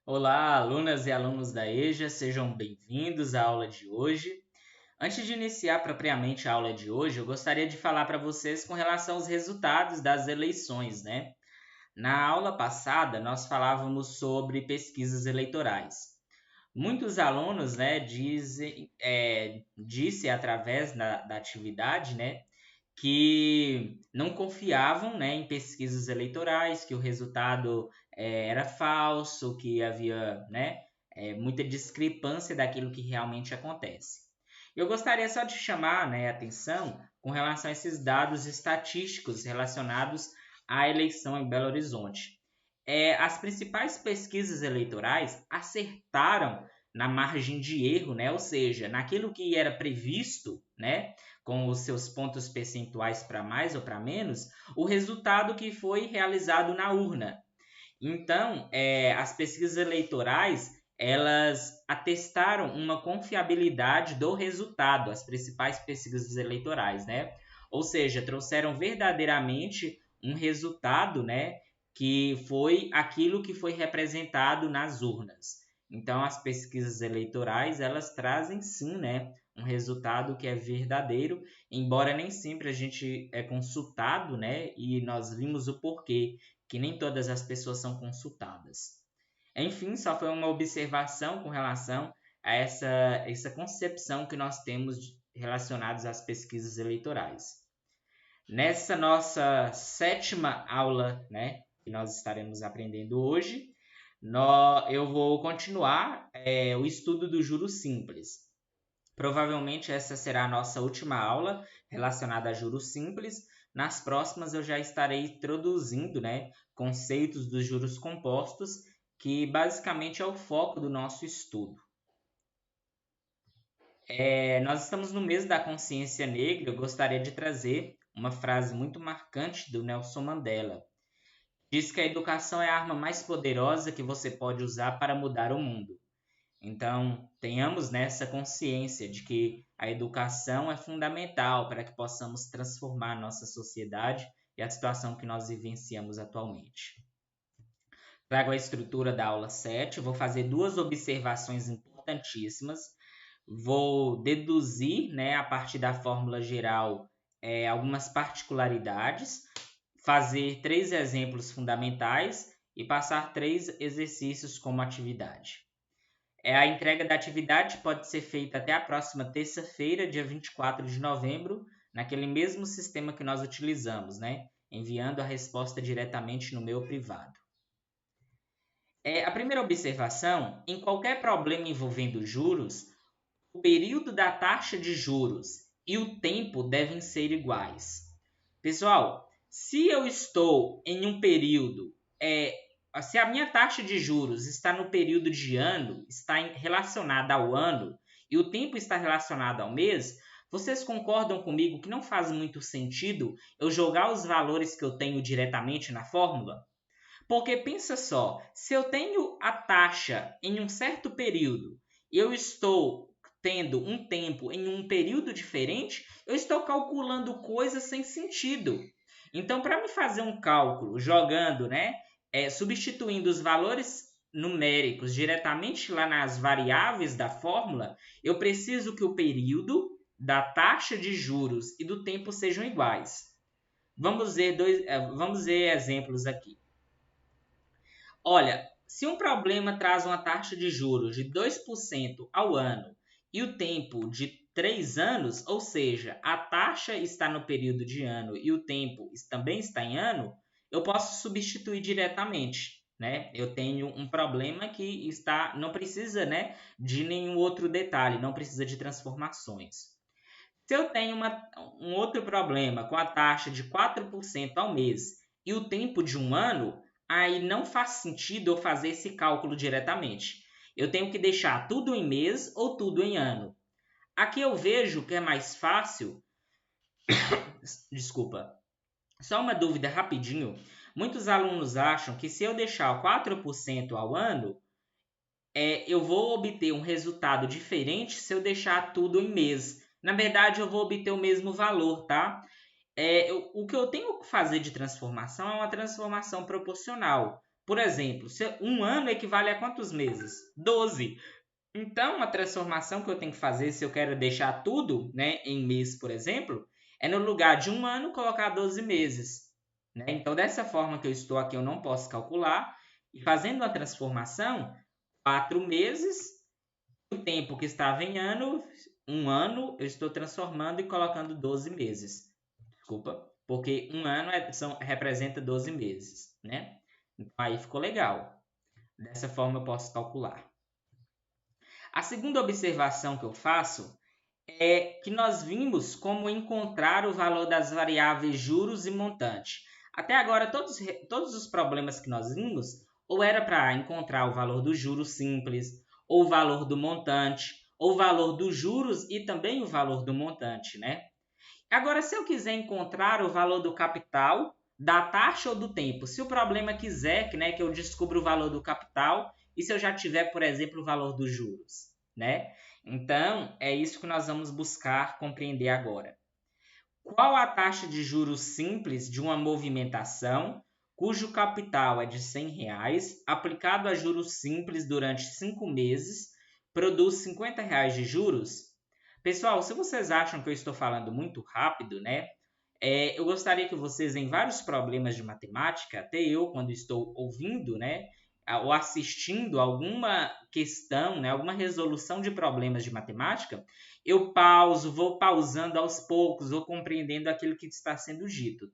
Olá, alunas e alunos da EJA, sejam bem-vindos à aula de hoje. Antes de iniciar propriamente a aula de hoje, eu gostaria de falar para vocês com relação aos resultados das eleições, né? Na aula passada, nós falávamos sobre pesquisas eleitorais. Muitos alunos, né, disse através da atividade, né, que não confiavam, né, em pesquisas eleitorais, que o resultado era falso, que havia, né, muita discrepância daquilo que realmente acontece. Eu gostaria só de chamar, né, a atenção com relação a esses dados estatísticos relacionados à eleição em Belo Horizonte. As principais pesquisas eleitorais acertaram na margem de erro, né? Ou seja, naquilo que era previsto, né? Com os seus pontos percentuais para mais ou para menos, o resultado que foi realizado na urna. Então, as pesquisas eleitorais elas atestaram uma confiabilidade do resultado, as principais pesquisas eleitorais, né? Ou seja, trouxeram verdadeiramente um resultado, né, que foi aquilo que foi representado nas urnas. Então, as pesquisas eleitorais, elas trazem sim, né, um resultado que é verdadeiro, embora nem sempre a gente é consultado, né, e nós vimos o porquê que nem todas as pessoas são consultadas. Enfim, só foi uma observação com relação a essa concepção que nós temos relacionados às pesquisas eleitorais. Nessa nossa sétima aula, né, que nós estaremos aprendendo hoje, eu vou continuar o estudo do juro simples. Provavelmente essa será a nossa última aula relacionada a juros simples. Nas próximas eu já estarei introduzindo, né, conceitos dos juros compostos, que basicamente é o foco do nosso estudo. Nós estamos no mês da consciência negra. Eu gostaria de trazer uma frase muito marcante do Nelson Mandela. Diz que a educação é a arma mais poderosa que você pode usar para mudar o mundo. Então, tenhamos nessa consciência de que a educação é fundamental para que possamos transformar a nossa sociedade e a situação que nós vivenciamos atualmente. Trago a estrutura da aula 7, vou fazer duas observações importantíssimas, vou deduzir, né, a partir da fórmula geral, algumas particularidades, fazer 3 exemplos fundamentais e passar 3 exercícios como atividade. A entrega da atividade pode ser feita até a próxima terça-feira, dia 24 de novembro, naquele mesmo sistema que nós utilizamos, né? Enviando a resposta diretamente no meu privado. A primeira observação, em qualquer problema envolvendo juros, o período da taxa de juros e o tempo devem ser iguais. Pessoal, se eu estou em um período, se a minha taxa de juros está no período de ano, está relacionada ao ano, e o tempo está relacionado ao mês, vocês concordam comigo que não faz muito sentido eu jogar os valores que eu tenho diretamente na fórmula? Porque pensa só, se eu tenho a taxa em um certo período, eu estou tendo um tempo em um período diferente, eu estou calculando coisas sem sentido. Então, para me fazer um cálculo jogando, né, substituindo os valores numéricos diretamente lá nas variáveis da fórmula, eu preciso que o período da taxa de juros e do tempo sejam iguais. Vamos ver exemplos aqui. Olha, se um problema traz uma taxa de juros de 2% ao ano e o tempo de 3 anos, ou seja, a taxa está no período de ano e o tempo também está em ano, eu posso substituir diretamente. Né? Eu tenho um problema que não precisa, né, de nenhum outro detalhe, não precisa de transformações. Se eu tenho um outro problema com a taxa de 4% ao mês e o tempo de um ano, aí não faz sentido eu fazer esse cálculo diretamente. Eu tenho que deixar tudo em mês ou tudo em ano. Aqui eu vejo que é mais fácil. Desculpa. Só uma dúvida rapidinho. Muitos alunos acham que se eu deixar 4% ao ano, eu vou obter um resultado diferente se eu deixar tudo em mês. Na verdade, eu vou obter o mesmo valor, tá? O que eu tenho que fazer de transformação é uma transformação proporcional. Por exemplo, um ano equivale a quantos meses? 12. Então, a transformação que eu tenho que fazer, se eu quero deixar tudo, né, em mês, por exemplo, é no lugar de um ano colocar 12 meses. Né? Então, dessa forma que eu estou aqui, eu não posso calcular. E fazendo a transformação, 4 meses, o tempo que estava em ano, um ano, eu estou transformando e colocando 12 meses. Desculpa, porque um ano representa 12 meses, né? Então, aí ficou legal. Dessa forma, eu posso calcular. A segunda observação que eu faço é que nós vimos como encontrar o valor das variáveis juros e montante. Até agora, todos os problemas que nós vimos, ou era para encontrar o valor do juro simples, ou o valor do montante, ou o valor dos juros e também o valor do montante, né? Agora, se eu quiser encontrar o valor do capital, da taxa ou do tempo, se o problema quiser que eu descubra o valor do capital e se eu já tiver, por exemplo, o valor dos juros, né? Então, é isso que nós vamos buscar compreender agora. Qual a taxa de juros simples de uma movimentação cujo capital é de R$100, aplicado a juros simples durante 5 meses, produz R$50 de juros? Pessoal, se vocês acham que eu estou falando muito rápido, né? Eu gostaria que vocês, em vários problemas de matemática, até eu, quando estou ouvindo, né, ou assistindo alguma questão, né, alguma resolução de problemas de matemática, eu vou pausando aos poucos, vou compreendendo aquilo que está sendo dito,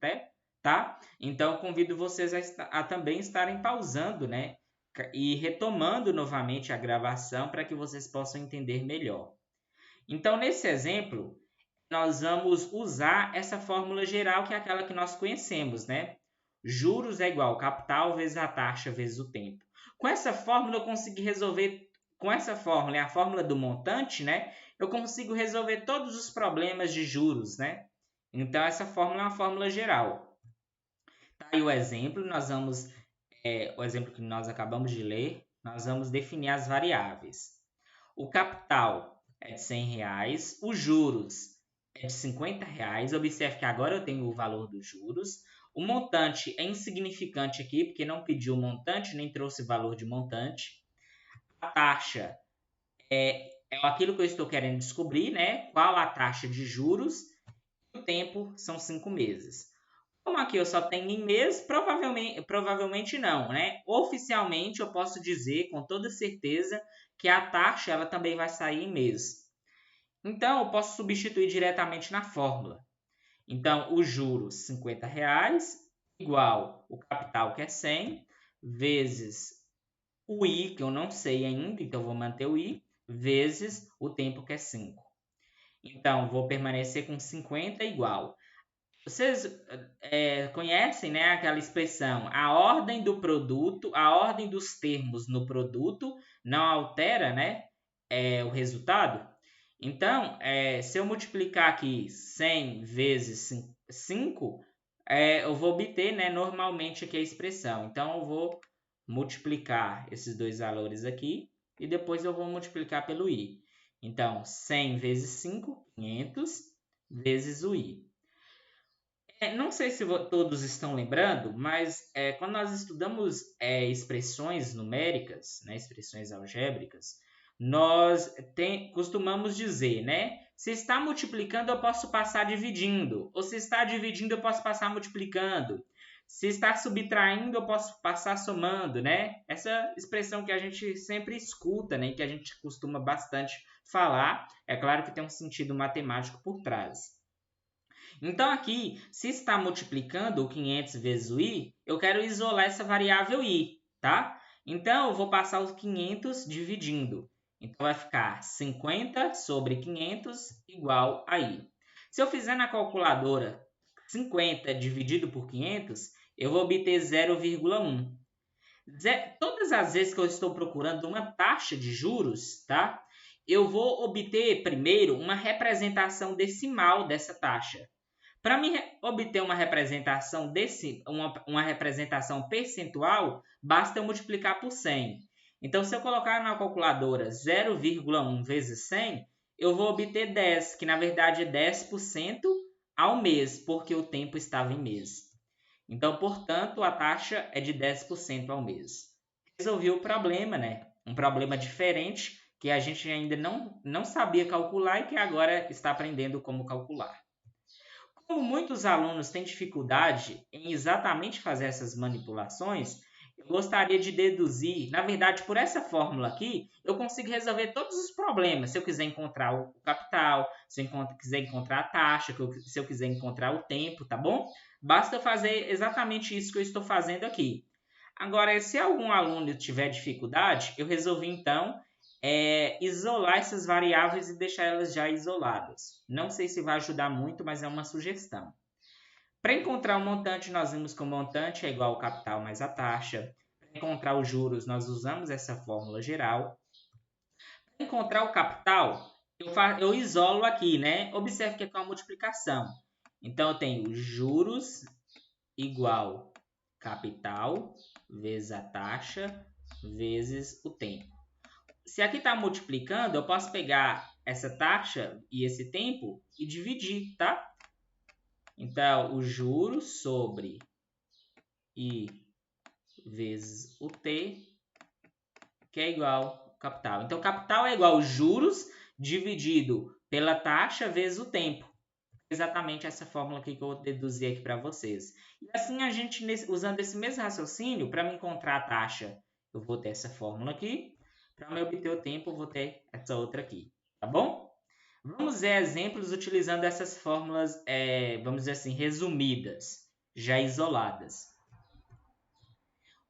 tá? Então, convido vocês a também estarem pausando, né, e retomando novamente a gravação para que vocês possam entender melhor. Então, nesse exemplo, nós vamos usar essa fórmula geral, que é aquela que nós conhecemos, né? Juros é igual capital vezes a taxa vezes o tempo. Com essa fórmula, eu consigo resolver, com essa fórmula, é a fórmula do montante, né? Eu consigo resolver todos os problemas de juros, né? Então, essa fórmula é uma fórmula geral. Tá aí o exemplo, o exemplo que nós acabamos de ler, nós vamos definir as variáveis. O capital é de R$100, os juros é de R$50. Observe que agora eu tenho o valor dos juros. O montante é insignificante aqui, porque não pediu montante, nem trouxe valor de montante. A taxa é aquilo que eu estou querendo descobrir, né? Qual a taxa de juros? O tempo são 5 meses. Como aqui eu só tenho em mês, provavelmente não, né? Oficialmente eu posso dizer com toda certeza que a taxa ela também vai sair em mês. Então, eu posso substituir diretamente na fórmula. Então, os juros R$50 igual o capital, que é 100, vezes o I, que eu não sei ainda, então vou manter o I, vezes o tempo, que é 5. Então, vou permanecer com 50 igual. Vocês conhecem, né, aquela expressão, a ordem do produto, a ordem dos termos no produto não altera, né, o resultado? Então, se eu multiplicar aqui 100 vezes 5, eu vou obter, né, normalmente aqui a expressão. Então, eu vou multiplicar esses dois valores aqui e depois eu vou multiplicar pelo I. Então, 100 vezes 5, 500, vezes o I. Não sei se todos estão lembrando, mas quando nós estudamos expressões numéricas, né, expressões algébricas, nós costumamos dizer, né? Se está multiplicando, eu posso passar dividindo. Ou se está dividindo, eu posso passar multiplicando. Se está subtraindo, eu posso passar somando, né? Essa expressão que a gente sempre escuta, né? Que a gente costuma bastante falar. É claro que tem um sentido matemático por trás. Então, aqui, se está multiplicando o 500 vezes o i, eu quero isolar essa variável i, tá? Então, eu vou passar os 500 dividindo. Então, vai ficar 50 sobre 500 igual a i. Se eu fizer na calculadora 50 dividido por 500, eu vou obter 0,1. Todas as vezes que eu estou procurando uma taxa de juros, tá? Eu vou obter primeiro uma representação decimal dessa taxa. Para mim obter uma representação uma representação percentual, basta eu multiplicar por 100. Então, se eu colocar na calculadora 0,1 vezes 100, eu vou obter 10, que na verdade é 10% ao mês, porque o tempo estava em mês. Então, portanto, a taxa é de 10% ao mês. Resolvi o problema, né? Um problema diferente que a gente ainda não sabia calcular e que agora está aprendendo como calcular. Como muitos alunos têm dificuldade em exatamente fazer essas manipulações, eu gostaria de deduzir, na verdade, por essa fórmula aqui, eu consigo resolver todos os problemas. Se eu quiser encontrar o capital, se eu quiser encontrar a taxa, se eu quiser encontrar o tempo, tá bom? Basta fazer exatamente isso que eu estou fazendo aqui. Agora, se algum aluno tiver dificuldade, eu resolvi então isolar essas variáveis e deixar elas já isoladas. Não sei se vai ajudar muito, mas é uma sugestão. Para encontrar o montante, nós vimos que o montante é igual ao capital mais a taxa. Para encontrar os juros, nós usamos essa fórmula geral. Para encontrar o capital, eu isolo aqui, né? Observe que é com a multiplicação. Então, eu tenho juros igual capital vezes a taxa vezes o tempo. Se aqui está multiplicando, eu posso pegar essa taxa e esse tempo e dividir, tá? Então, o juros sobre I vezes o T, que é igual ao capital. Então, capital é igual juros dividido pela taxa vezes o tempo. Exatamente essa fórmula aqui que eu vou deduzir aqui para vocês. E assim, a gente, usando esse mesmo raciocínio, para me encontrar a taxa, eu vou ter essa fórmula aqui. Para me obter o tempo, eu vou ter essa outra aqui. Tá bom? Vamos ver exemplos utilizando essas fórmulas, vamos dizer assim, resumidas, já isoladas.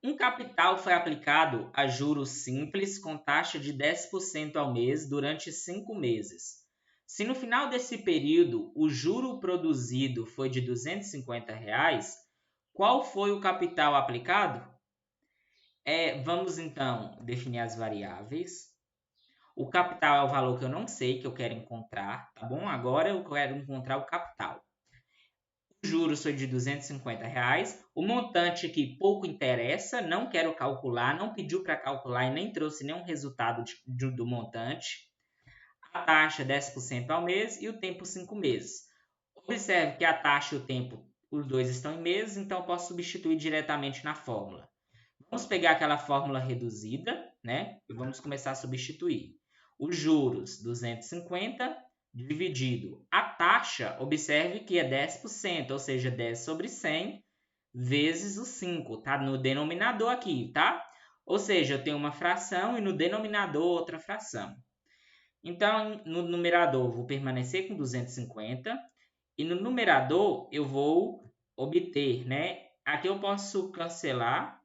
Um capital foi aplicado a juros simples com taxa de 10% ao mês durante 5 meses. Se no final desse período o juro produzido foi de R$ 250, qual foi o capital aplicado? Vamos então definir as variáveis. O capital é o valor que eu não sei, que eu quero encontrar, tá bom? Agora eu quero encontrar o capital. O juros foi de R$ 250. O montante aqui pouco interessa, não quero calcular, não pediu para calcular e nem trouxe nenhum resultado do montante. A taxa 10% ao mês e o tempo 5 meses. Observe que a taxa e o tempo, os dois estão em meses, então eu posso substituir diretamente na fórmula. Vamos pegar aquela fórmula reduzida, né? E vamos começar a substituir. Os juros, 250, dividido. A taxa, observe que é 10%, ou seja, 10 sobre 100, vezes o 5. Tá no denominador aqui, tá? Ou seja, eu tenho uma fração e no denominador outra fração. Então, no numerador, eu vou permanecer com 250. E no numerador, eu vou obter, né? Aqui eu posso cancelar.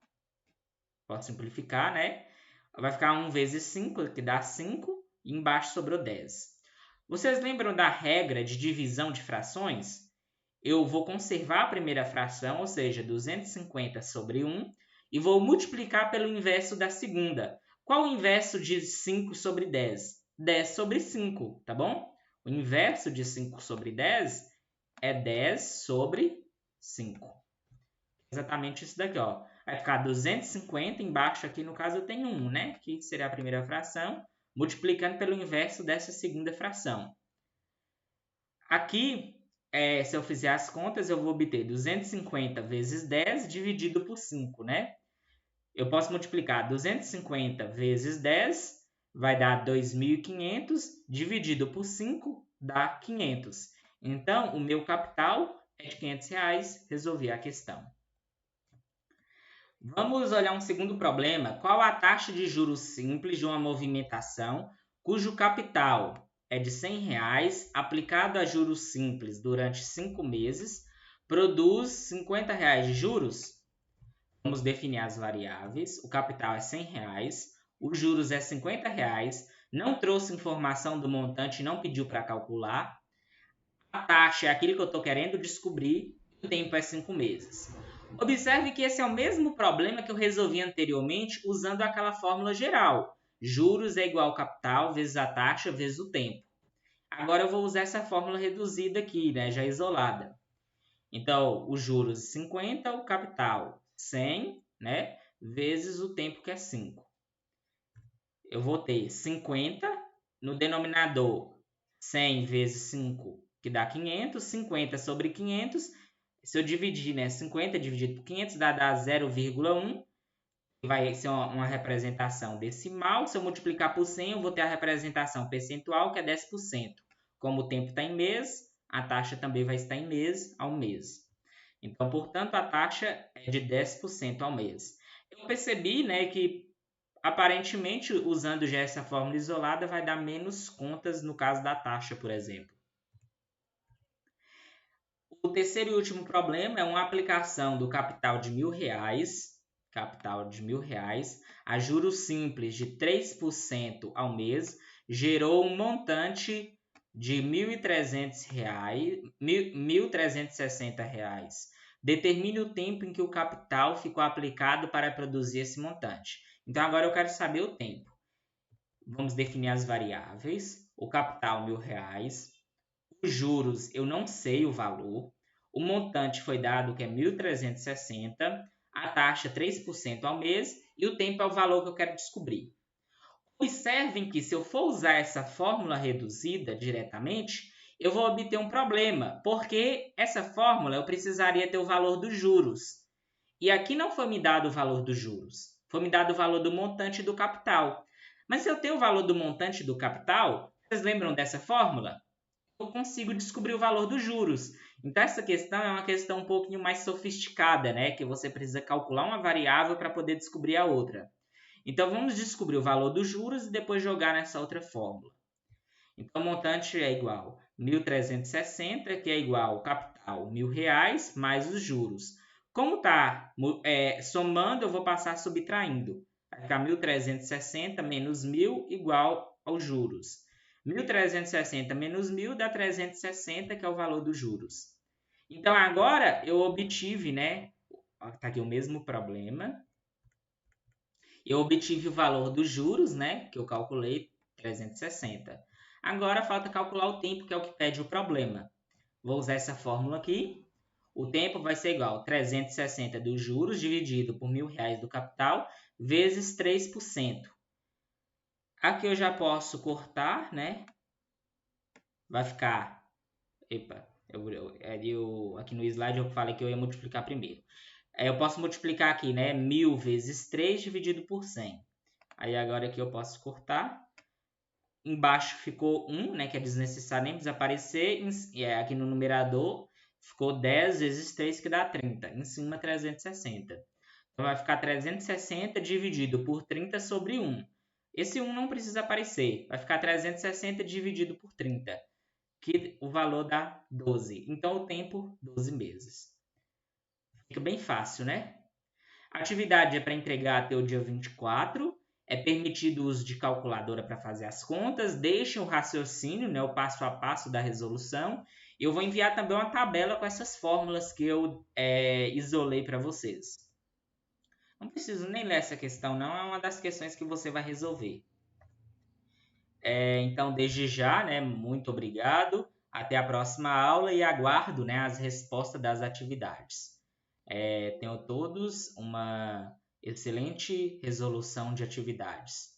Posso simplificar, né? Vai ficar 1 vezes 5, que dá 5. E embaixo sobrou 10. Vocês lembram da regra de divisão de frações? Eu vou conservar a primeira fração, ou seja, 250 sobre 1. E vou multiplicar pelo inverso da segunda. Qual o inverso de 5 sobre 10? 10 sobre 5, tá bom? O inverso de 5 sobre 10 é 10 sobre 5. Exatamente isso daqui, ó. Vai ficar 250, embaixo aqui no caso eu tenho 1, né? Que seria a primeira fração, multiplicando pelo inverso dessa segunda fração. Aqui, se eu fizer as contas, eu vou obter 250 vezes 10 dividido por 5, né? Eu posso multiplicar 250 vezes 10, vai dar 2.500, dividido por 5, dá 500. Então, o meu capital é de R$500, resolvi a questão. Vamos olhar um segundo problema. Qual a taxa de juros simples de uma movimentação cujo capital é de R$100 aplicado a juros simples durante 5 meses, produz R$50 de juros? Vamos definir as variáveis. O capital é R$100, os juros é R$50, não trouxe informação do montante, não pediu para calcular. A taxa é aquilo que eu estou querendo descobrir, o tempo é 5 meses. Observe que esse é o mesmo problema que eu resolvi anteriormente usando aquela fórmula geral. Juros é igual ao capital vezes a taxa vezes o tempo. Agora eu vou usar essa fórmula reduzida aqui, né, já isolada. Então, os juros 50, o capital 100, né, vezes o tempo que é 5. Eu vou ter 50 no denominador 100 vezes 5, que dá 500, 50 sobre 500, Se eu dividir, né, 50 dividido por 500 dá 0,1, que vai ser uma representação decimal. Se eu multiplicar por 100, eu vou ter a representação percentual, que é 10%. Como o tempo está em mês, a taxa também vai estar em mês ao mês. Então, portanto, a taxa é de 10% ao mês. Eu percebi, né, que aparentemente, usando já essa fórmula isolada, vai dar menos contas no caso da taxa, por exemplo. O terceiro e último problema é uma aplicação do capital de R$ 1.000, a juros simples de 3% ao mês, gerou um montante de R$ 1.360. Determine o tempo em que o capital ficou aplicado para produzir esse montante. Então, agora eu quero saber o tempo. Vamos definir as variáveis. O capital, R$ 1.000. Os juros, eu não sei o valor. O montante foi dado, que é 1.360. A taxa, 3% ao mês. E o tempo é o valor que eu quero descobrir. Observem que, se eu for usar essa fórmula reduzida diretamente, eu vou obter um problema, porque essa fórmula eu precisaria ter o valor dos juros. E aqui não foi me dado o valor dos juros, foi me dado o valor do montante do capital. Mas se eu tenho o valor do montante do capital, vocês lembram dessa fórmula? Eu consigo descobrir o valor dos juros. Então, essa questão é uma questão um pouquinho mais sofisticada, né? Que você precisa calcular uma variável para poder descobrir a outra. Então, vamos descobrir o valor dos juros e depois jogar nessa outra fórmula. Então, o montante é igual a 1.360, que é igual ao capital, R$ 1.000, mais os juros. Como está somando, eu vou passar subtraindo. Vai ficar 1.360 menos 1.000 igual aos juros. 1.360 menos 1.000 dá 360, que é o valor dos juros. Então, agora eu obtive, né? Está aqui o mesmo problema. Eu obtive o valor dos juros, né? Que eu calculei, 360. Agora falta calcular o tempo, que é o que pede o problema. Vou usar essa fórmula aqui. O tempo vai ser igual a 360 dos juros dividido por R$ 1.000 do capital vezes 3%. Aqui eu já posso cortar, né? Vai ficar... Epa, aqui no slide eu falei que eu ia multiplicar primeiro. Eu posso multiplicar aqui, né? 1.000 vezes 3 dividido por 100. Aí agora aqui eu posso cortar. Embaixo ficou 1, né, que é desnecessário nem desaparecer. Aqui no numerador ficou 10 vezes 3, que dá 30. Em cima, 360. Então, vai ficar 360 dividido por 30 sobre 1. Esse 1 não precisa aparecer. Vai ficar 360 dividido por 30, que o valor dá 12. Então, o tempo, 12 meses. Fica bem fácil, né? A atividade é para entregar até o dia 24. É permitido o uso de calculadora para fazer as contas. Deixem o raciocínio, né, o passo a passo da resolução. Eu vou enviar também uma tabela com essas fórmulas que eu isolei para vocês. Não preciso nem ler essa questão, não. É uma das questões que você vai resolver. Então, desde já, né, muito obrigado. Até a próxima aula e aguardo, né, as respostas das atividades. Tenham todos uma excelente resolução de atividades.